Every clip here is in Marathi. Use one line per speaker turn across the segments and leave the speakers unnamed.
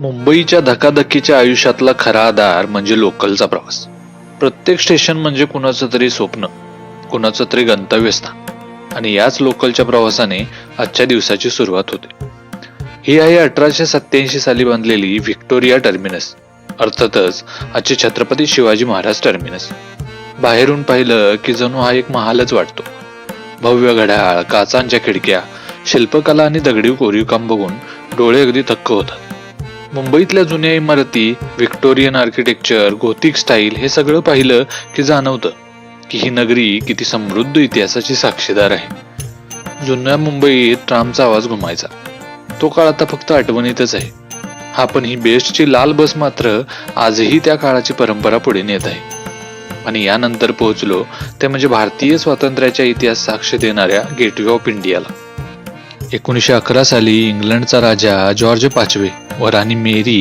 मुंबईच्या धकाधकीच्या आयुष्यातला खरा आधार म्हणजे लोकलचा प्रवास. प्रत्येक स्टेशन म्हणजे कुणाचं तरी स्वप्न, कुणाचं तरी गंतव्यस्थान आणि याच लोकलच्या प्रवासाने आजच्या दिवसाची सुरुवात होते. ही आहे 1887 साली बांधलेली व्हिक्टोरिया टर्मिनस, अर्थातच आजचे छत्रपती शिवाजी महाराज टर्मिनस. बाहेरून पाहिलं की जणू हा एक महालच वाटतो. भव्य घड्याळ, काचांच्या खिडक्या, शिल्पकला आणि दगडी कोरीव काम बघून डोळे अगदी थक्क होतात. मुंबईतल्या जुन्या इमारती, व्हिक्टोरियन आर्किटेक्चर, गोथिक स्टाईल हे सगळं पाहिलं की जाणवतं की ही नगरी किती समृद्ध इतिहासाची साक्षीदार आहे. जुन्या मुंबईत ट्रामचा आवाज घुमायचा, तो काळ आता फक्त आठवणीतच आहे. हा पण ही बेस्टची लाल बस मात्र आजही त्या काळाची परंपरा पुढे नेत आहे. आणि यानंतर पोहोचलो ते म्हणजे भारतीय स्वातंत्र्याच्या इतिहास साक्ष देणाऱ्या गेटवे ऑफ इंडियाला. 1911 साली इंग्लंडचा राजा जॉर्ज पाचवे व राणी मेरी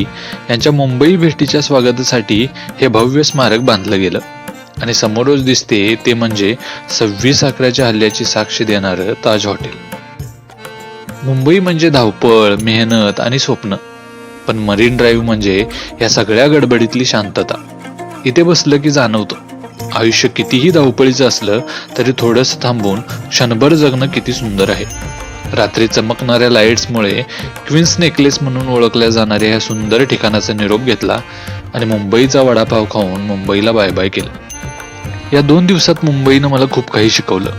यांच्या मुंबई भेटीच्या स्वागतासाठी हे भव्य स्मारक बांधलं गेलं. आणि समोरच दिसते ते म्हणजे 26 अकराच्या हल्ल्याची साक्ष देणारं ताज हॉटेल. मुंबई म्हणजे धावपळ, मेहनत आणि स्वप्न, पण मरीन ड्राईव्ह म्हणजे या सगळ्या गडबडीतली शांतता. इथे बसलं की जाणवतं आयुष्य कितीही धावपळीचं असलं तरी थोडंसं थांबून क्षणभर जगणं किती सुंदर आहे. रात्री चमकणाऱ्या लाईट्समुळे क्वीन्स नेकलेस म्हणून ओळखल्या जाणाऱ्या या सुंदर ठिकाणाचा निरोप घेतला आणि मुंबईचा वडापाव खाऊन मुंबईला बाय बाय केलं. या 2 दिवसात मुंबईनं मला खूप काही शिकवलं.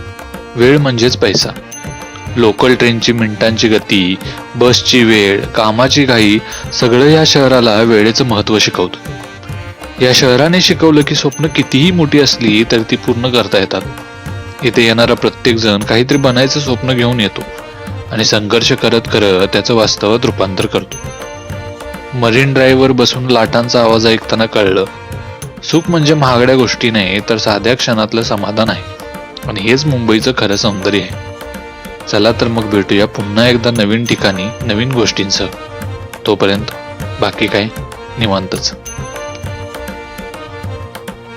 वेळ म्हणजेच पैसा. लोकल ट्रेनची मिनिटांची गती, बसची वेळ, कामाची घाई सगळं या शहराला वेळेचं महत्त्व शिकवतं. या शहराने शिकवलं की स्वप्न कितीही मोठी असली तर ती पूर्ण करता येतात. इथे येणारा प्रत्येक जण काहीतरी बनायचं स्वप्न घेऊन येतो आणि संघर्ष करत करत त्याचं वास्तवात रूपांतर करतो. मरीन ड्राईव्हवर बसून लाटांचा आवाज ऐकताना कळलं, सुख म्हणजे महागड्या गोष्टी नाही तर साध्या क्षणातलं समाधान आहे. आणि हेच मुंबईचं खरं सौंदर्य आहे. चला तर मग भेटूया पुन्हा एकदा नवीन ठिकाणी, नवीन गोष्टींसह. तोपर्यंत बाकी काय निवांतच.